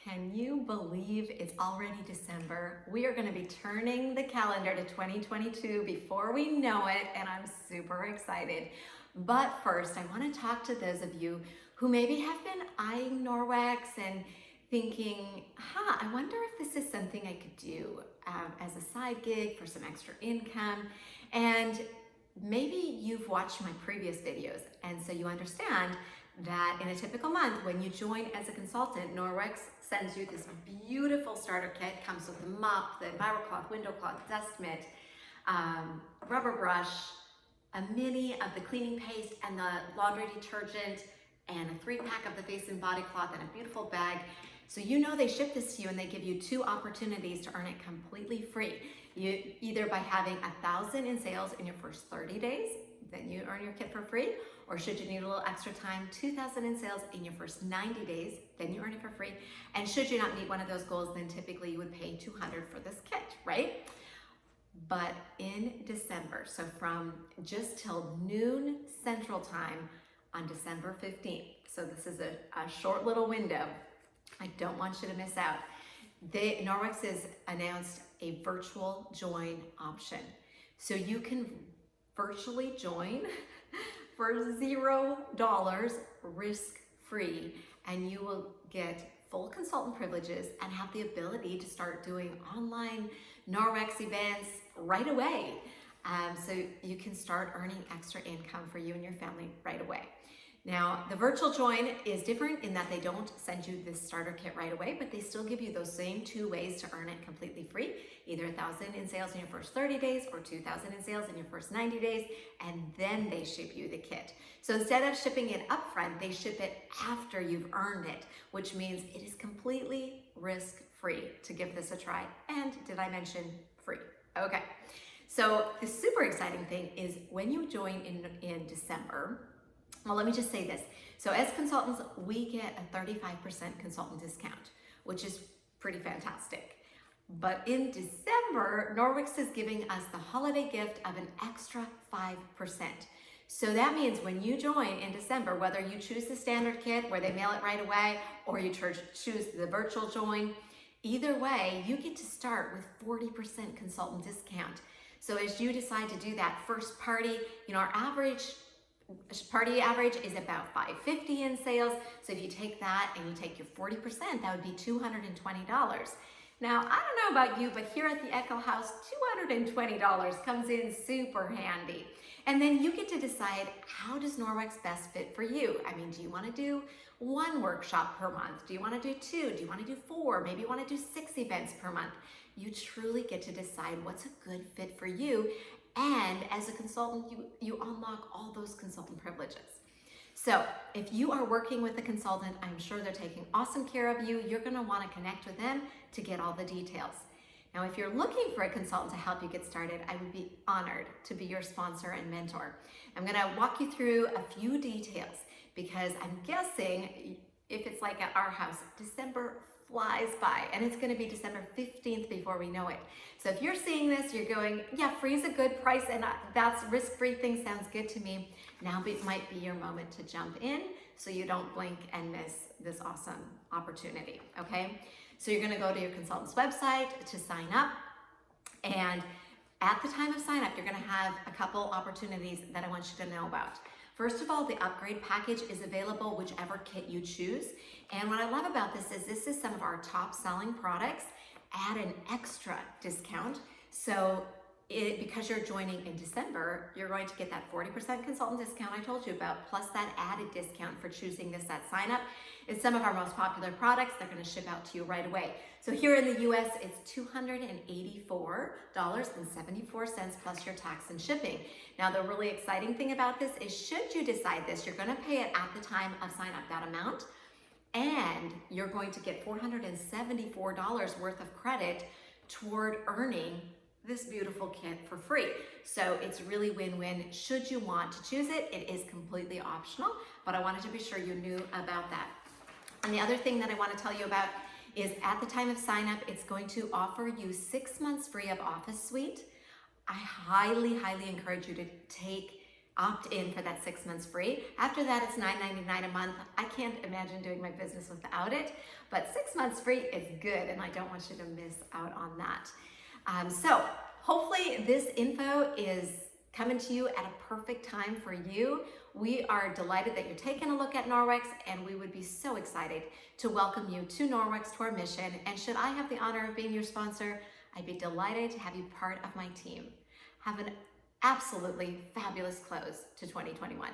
Can you believe it's already December? We are going to be turning the calendar to 2022 before we know it, and I'm super excited. But first, I want to talk to those of you who maybe have been eyeing Norwex and thinking, I wonder if this is something I could do as a side gig for some extra income. And maybe you've watched my previous videos, and so you understand that in a typical month, when you join as a consultant, Norwex sends you this beautiful starter kit. Comes with the mop, the EnviroCloth, window cloth, dust mitt, rubber brush, a mini of the cleaning paste and the laundry detergent, and a 3-pack of the face and body cloth, and a beautiful bag. So you know they ship this to you, and they give you 2 opportunities to earn it completely free. You either by having 1,000 in sales in your first 30 days, then you earn your kit for free, or should you need a little extra time, 2,000 in sales in your first 90 days, then you earn it for free. And should you not meet one of those goals, then typically you would pay $200 for this kit, right? But in December, so from just till noon Central Time on December 15th, so this is a short little window, I don't want you to miss out. Norwex has announced a virtual join option. So you can virtually join for $0 risk-free, and you will get full consultant privileges and have the ability to start doing online Norwex events right away. So you can start earning extra income for you and your family right away. Now, the virtual join is different in that they don't send you this starter kit right away, but they still give you those same 2 ways to earn it completely free, either 1,000 in sales in your first 30 days or 2,000 in sales in your first 90 days, and then they ship you the kit. So instead of shipping it upfront, they ship it after you've earned it, which means it is completely risk-free to give this a try. And did I mention free? Okay. So the super exciting thing is when you join in December, well, let me just say this. So as consultants, we get a 35% consultant discount, which is pretty fantastic. But in December, Norwex is giving us the holiday gift of an extra 5%. So that means when you join in December, whether you choose the standard kit where they mail it right away, or you choose the virtual join, either way, you get to start with 40% consultant discount. So as you decide to do that first party, our party average is about $550 in sales. So if you take that and you take your 40%, that would be $220. Now, I don't know about you, but here at the Echo House, $220 comes in super handy. And then you get to decide, how does Norwex best fit for you? I mean, do you want to do 1 workshop per month? Do you want to do 2? Do you want to do 4? Maybe you want to do 6 events per month. You truly get to decide what's a good fit for you. And as a consultant, you unlock all those consultant privileges. So if you are working with a consultant, I'm sure they're taking awesome care of you. You're going to want to connect with them to get all the details. Now, if you're looking for a consultant to help you get started, I would be honored to be your sponsor and mentor. I'm going to walk you through a few details because I'm guessing if it's like at our house, December flies by, and it's going to be December 15th before we know it. So if you're seeing this, you're going, yeah, free is a good price, and that's risk-free thing sounds good to me. Now it might be your moment to jump in so you don't blink and miss this awesome opportunity, okay? So you're going to go to your consultant's website to sign up, and at the time of sign up, you're going to have a couple opportunities that I want you to know about. First of all, the upgrade package is available whichever kit you choose. And what I love about this is some of our top selling products at an extra discount. So because you're joining in December, you're going to get that 40% consultant discount I told you about, plus that added discount for choosing this at sign up. It's some of our most popular products. They're going to ship out to you right away. So here in the US, it's $284.74 plus your tax and shipping. Now, the really exciting thing about this is should you decide this, you're going to pay it at the time of sign up, that amount, and you're going to get $474 worth of credit toward earning this beautiful kit for free. So it's really win-win. Should you want to choose it, it is completely optional, but I wanted to be sure you knew about that. And the other thing that I want to tell you about is at the time of sign up, it's going to offer you 6 months free of Office Suite. I highly, highly encourage you to take opt in for that 6 months free. After that, it's $9.99 a month. I can't imagine doing my business without it, but 6 months free is good, and I don't want you to miss out on that. So hopefully this info is coming to you at a perfect time for you. We are delighted that you're taking a look at Norwex, and we would be so excited to welcome you to Norwex, to our mission. And should I have the honor of being your sponsor, I'd be delighted to have you part of my team. Have an absolutely fabulous close to 2021.